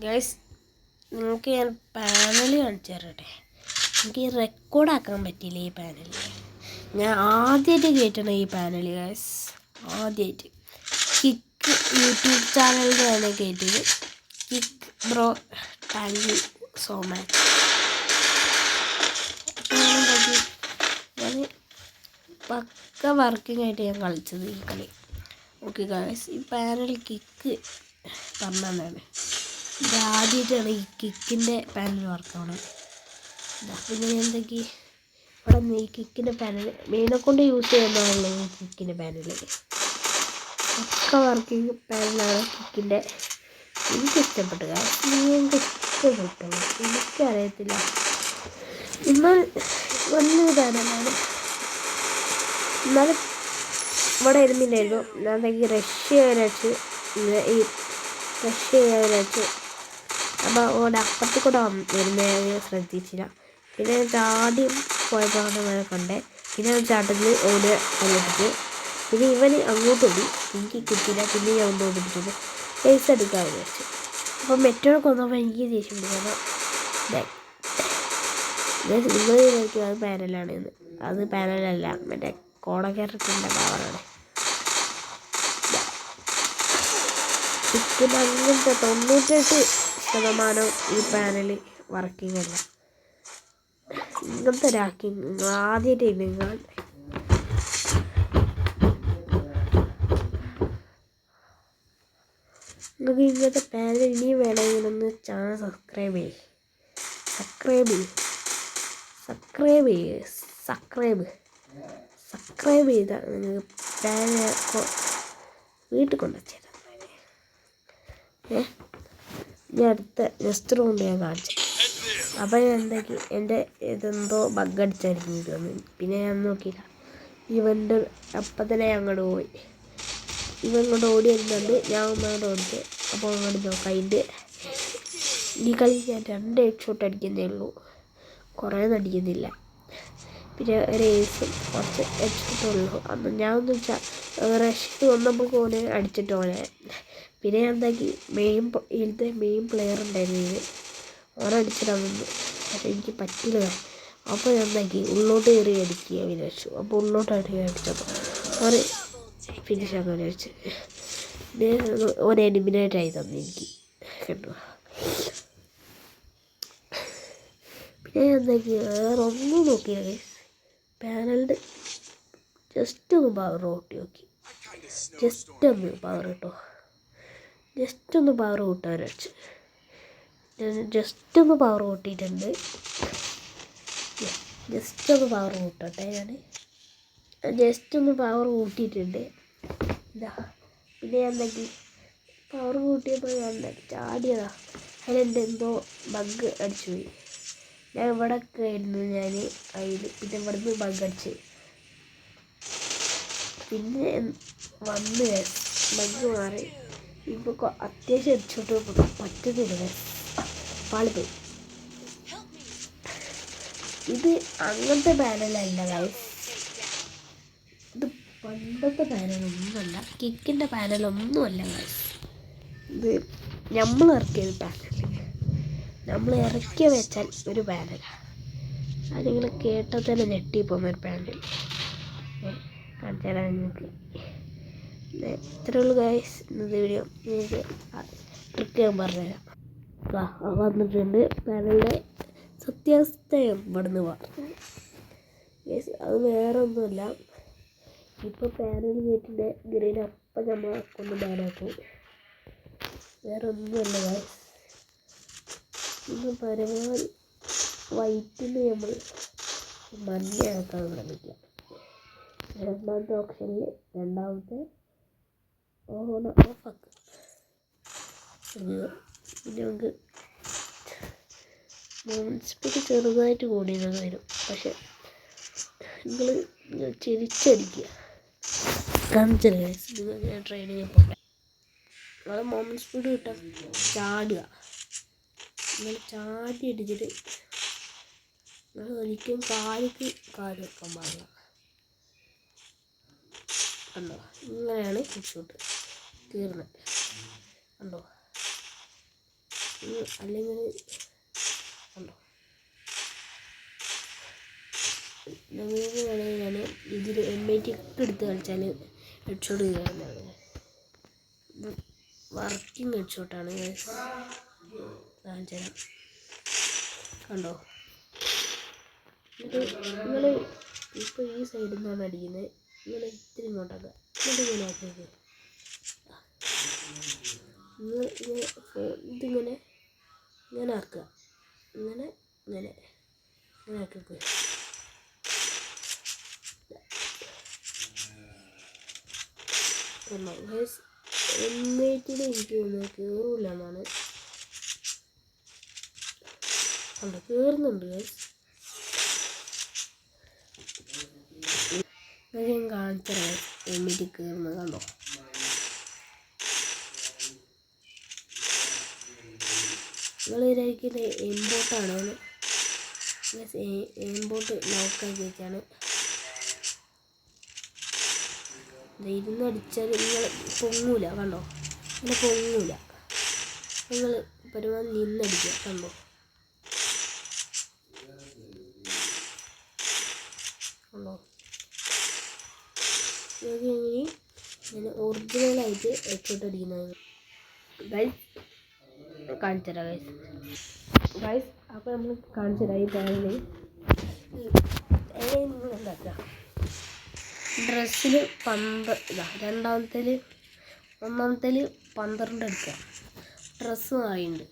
Guys, നിങ്ങൾക്ക് ഞാൻ panel കാണിച്ചു തരട്ടെ. എനിക്ക് റെക്കോർഡാക്കാൻ പറ്റിയില്ല ഈ പാനൽ. ഞാൻ ആദ്യമായിട്ട് കേട്ടണം ഈ പാനൽ ഗൈസ്, ആദ്യമായിട്ട്. കിക്ക് യൂട്യൂബ് ചാനലിലാണ് കേട്ടത്. Kick bro, thank you so much. ഞാൻ പക്ക വർക്കിംഗ് ആയിട്ട് ഞാൻ കളിച്ചത് ഈ കളി. ഓക്കെ ഗൈസ്, ഈ പാനൽ കിക്ക് പറഞ്ഞതാണ്. ഇത് ആദ്യമായിട്ടാണ് ഈ കിക്കിൻ്റെ പാനൽ വർക്കാവണം. പിന്നെ എന്തൊക്കെ ഇവിടെ നിന്ന് ഈ കിക്കിൻ്റെ പാനൽ മെയിനെ കൊണ്ട് യൂസ് ചെയ്യുന്നതാണല്ലോ ഈ കിക്കിൻ്റെ പാനൽ. ഒക്കെ വർക്കിംഗ് പാനലാണ് കിക്കിൻ്റെ. എനിക്കിഷ്ടപ്പെട്ടു. നിങ്ങൾക്ക് ഇഷ്ടപ്പെട്ടു എനിക്കറിയത്തില്ല. എന്നാൽ വലിയൊരു പാനലാണ്. എന്നാലും ഇവിടെ ഇരുന്നില്ലായിരുന്നു. ഞാൻ റഷ്യ വരച്ച് ഈ റഷ്യ വരച്ച് അപ്പോൾ അവിടെ അപ്പുറത്ത് കൂടെ വരുന്നത് ശ്രദ്ധിച്ചില്ല. പിന്നെ ചാടി പോയപ്പോഴാണ് ഞാൻ കണ്ടേ. പിന്നെ ചാട്ടത്തിൽ ഓടി കല്ലിട്ടിട്ട് പിന്നെ ഇവന് അങ്ങോട്ട് ഓടി, എനിക്ക് കിട്ടിയില്ല. പിന്നെ ഞാൻ ഒന്ന് ഓടിപ്പിച്ചത് പൈസ എടുക്കാമെന്ന് വെച്ചു. അപ്പോൾ മെറ്റോടെ കൊന്നപ്പോൾ എനിക്ക് ദേഷ്യം പിടിക്കണം. നിങ്ങൾ വിചാരിക്കും അത് പാനലാണെന്ന്. അത് പാനലല്ല, മറ്റേ കോടക്കരത്തിൻ്റെ പവറാണ്. പിന്നെ അങ്ങനത്തെ 98% ഈ പാനൽ വർക്കിംഗ് അല്ല. ഇങ്ങനത്തെ രാക്കിങ് നിങ്ങൾ ആദ്യമായിട്ട് നിങ്ങൾ നിങ്ങൾക്ക് ഇങ്ങനത്തെ പാനൽ ഇനിയും വേണമെങ്കിലൊന്ന് ചാനൽ സബ്സ്ക്രൈബ് ചെയ്താൽ നിങ്ങൾക്ക് പാനൽ വീട്ടിൽ കൊണ്ടുവച്ചേരാം. ഞാൻ അടുത്ത നെക്സ്റ്റ് റൗണ്ട് ഞാൻ കാണിച്ചു. അപ്പോൾ ഞാൻ എൻ്റെ ഇതെന്തോ ബഗ് അടിച്ചായിരിക്കും തോന്നി. പിന്നെ ഞാൻ നോക്കിയില്ല. ഇവൻ്റെ അപ്പം തന്നെ അങ്ങോട്ട് പോയി. ഇവൻ ഇങ്ങോട്ട് ഓടി വരുന്നുണ്ട്. ഞാൻ ഒന്നങ്ങോട്ട് ഓടിച്ച്. അപ്പോൾ അങ്ങോട്ട് നോക്കാം. അതിൻ്റെ ഈ കളി ഞാൻ 2 ഹെഡ് ഷോട്ട് അടിക്കുന്നേ ഉള്ളൂ, കുറേ ഒന്നും അടിക്കുന്നില്ല. പിന്നെ ഒരു ഏസും കുറച്ച് ഹെഡ് ഷോട്ടുള്ളൂ. അന്ന് ഞാൻ ഒന്ന് വെച്ചാൽ റഷ് വന്നപ്പോൾ പോലെ അടിച്ചിട്ട് പോലെ. പിന്നെ ഞാൻ ഇതിൻ്റെ മെയിൻ പ്ലെയർ ഉണ്ടായിരുന്നു. ഇത് ഓരടിച്ചിടാൻ വന്നു. പക്ഷേ എനിക്ക് പറ്റില്ല. അപ്പോൾ ഞാൻ ഉള്ളോട്ട് കയറി അടിക്കുക വിചാരിച്ചു. അപ്പോൾ ഉള്ളോട്ട് അടിച്ചപ്പോൾ ഒരു ഫിനിഷാക്കാൻ വിചാരിച്ചു. പിന്നെ ഒരു എലിമിനേറ്റായി തന്നെ എനിക്ക് കേട്ടോ. പിന്നെ ഞാൻ വേറെ ഒന്നും നോക്കിയില്ല. പാനലിൻ്റെ ജസ്റ്റ് ഒന്ന് പവർ കൂട്ടി നോക്കി. ജസ്റ്റ് ഒന്ന് പവർ കിട്ടോ, ജസ്റ്റ് ഒന്ന് പവർ കൂട്ടാൻ വെച്ച് ഞാൻ ജസ്റ്റ് ഒന്ന് പവർ കൂട്ടിയിട്ടുണ്ട്. ജസ്റ്റ് ഒന്ന് പവർ കൂട്ടട്ടെ. ഞാൻ ജസ്റ്റ് ഒന്ന് പവർ കൂട്ടിയിട്ടുണ്ട്. ഇതാ പിന്നെ ഞാൻ പവർ കൂട്ടിയപ്പോൾ ഞാൻ ചാടിയതാ. അതിലെൻ്റെ എന്തോ ബഗ് അടിച്ചു പോയി. ഞാൻ ഇവിടെ ഒക്കെ ആയിരുന്നു ഞാൻ അതിൽ. പിന്നെ ഇവിടെ നിന്ന് ബഗ് അടിച്ച് പിന്നെ വന്ന് ബഗ് മാറി. ഇപ്പോൾ അത്യാവശ്യം അടിച്ചോട്ട് പറ്റുന്നില്ല. പാളിപ്പോയി. ഇത് അങ്ങനത്തെ പാനലല്ല ഗൈസ്, ഇത് പണ്ടത്തെ പാനലൊന്നുമല്ല, കിക്കിൻ്റെ പാനലൊന്നുമല്ല ഗൈസ്. ഇത് നമ്മൾ ഇറക്കിയത് പാനൽ. നമ്മൾ ഇറക്കി വെച്ചാൽ ഒരു പാനലാണ്. അതിങ്ങനെ കേട്ടാൽ തന്നെ ഞെട്ടിപ്പോകുന്ന ഒരു പാനൽ. കാണിച്ചു തരാം നിങ്ങൾക്ക്. ഇത്രയേ ഉള്ളൂ ഗൈസ് ഇന്നത്തെ വീഡിയോ. നിങ്ങൾക്ക് ട്രിക്ക് ഞാൻ പറഞ്ഞുതരാം. വന്നിട്ടുണ്ട് പാനലിൻ്റെ സത്യാവസ്ഥ ഇവിടുന്ന് പറഞ്ഞു ഗൈസ്. അത് വേറെ ഒന്നുമല്ല. ഇപ്പോൾ പാനൽ ഗേറ്റിൻ്റെ ഗ്രീൻ അപ്പം നമ്മൾ കൊണ്ട് ബാനാക്കും. വേറെ ഒന്നുമല്ല ഗൈസ്. ഇന്ന് പരമാവധി വൈറ്റിന് നമ്മൾ മഞ്ഞയാക്കാൻ ശ്രമിക്കാം. രണ്ടാമത്തെ ഓപ്ഷനിൽ രണ്ടാമത്തെ ഓഫാക്കുക. പിന്നെ നമുക്ക് സ്പീഡ് ചെറുതായിട്ട് കൂടിയെന്ന് വരും. പക്ഷെ നിങ്ങൾ ചിരിച്ചടിക്കുക. കാണിച്ചല്ലേ ഗൈസ്, നിങ്ങൾ ഞാൻ ട്രെയിനിങ്ങിൽ പോട്ടെ. നിങ്ങൾ മൊമെൻറ്റ് സ്പീഡ് കിട്ടാൻ ചാടുക. നിങ്ങൾ ചാടി അടിച്ചിട്ട് നിങ്ങൾ ഒരിക്കലും കാല് വെക്കാൻ പാടില്ല. കണ്ടോ, ഇങ്ങനെയാണ് ഹെഡ് ഷോട്ട് തീർന്നത്. കണ്ടോ. അല്ലെങ്കിൽ കണ്ടോ നിങ്ങൾക്ക് വേണമെങ്കിൽ ഞാൻ ഇതിൽ M80 ഒക്കെ എടുത്ത് കളിച്ചാൽ ഹെഡ്ഷോട്ട് കയറുന്നതാണ്. ഇത് വർക്കിംഗ് ഹെഡ്ഷോട്ടാണ് കാണിച്ചു തരാം. കണ്ടോ എന്നിട്ട് നിങ്ങൾ ഇപ്പോൾ ഈ സൈഡിൽ നിന്നാണ് അടിക്കുന്നത്. നിങ്ങൾ ഇത്തിരി ഇങ്ങോട്ടാക്കുക എന്നിട്ട് ഇങ്ങനെ ആക്കിയത് ഇതിങ്ങനെ ഇങ്ങനെ ആക്കുക ഇങ്ങനെ ഇങ്ങനെ ഇങ്ങനെ ആക്കുക. ഗൈസ് M80 എനിക്ക് തോന്നുന്നത് കയറില്ല എന്നാണ്. കണ്ടോ കയറുന്നുണ്ട് ഗൈസ്. ഞാൻ കാണിച്ചത് M80 കയറുന്നത് കണ്ടോ. നിങ്ങൾ വിചാരിക്കുന്നത് എംബോട്ടാണ്. എംബോട്ട് ലോക്കാക്കി വെച്ചാണ്. ഇരുന്നടിച്ചാൽ നിങ്ങൾ പൊങ്ങൂല കണ്ടോ, ഇങ്ങനെ പൊങ്ങൂല. നിങ്ങൾ പരമാവധി നിന്നടിക്കുക കണ്ടോ. കണ്ടോ ഇനി ഞാൻ ഒറിജിനലായിട്ട് ഹെഡ്ഷോട്ട് അടിക്കുന്നത് ഗൈസ് കാണിച്ചു തരാം ഗൈസ്. അപ്പോൾ നമ്മൾ കാണിച്ചു തരാം. ഈ ബാഗിൽ നിങ്ങൾ എന്താക്കുക, ഡ്രസ്സിൽ ഒന്നാമത്തേൽ 12 എടുക്കുക. ഡ്രസ്സ് ആയിട്ടുണ്ട്.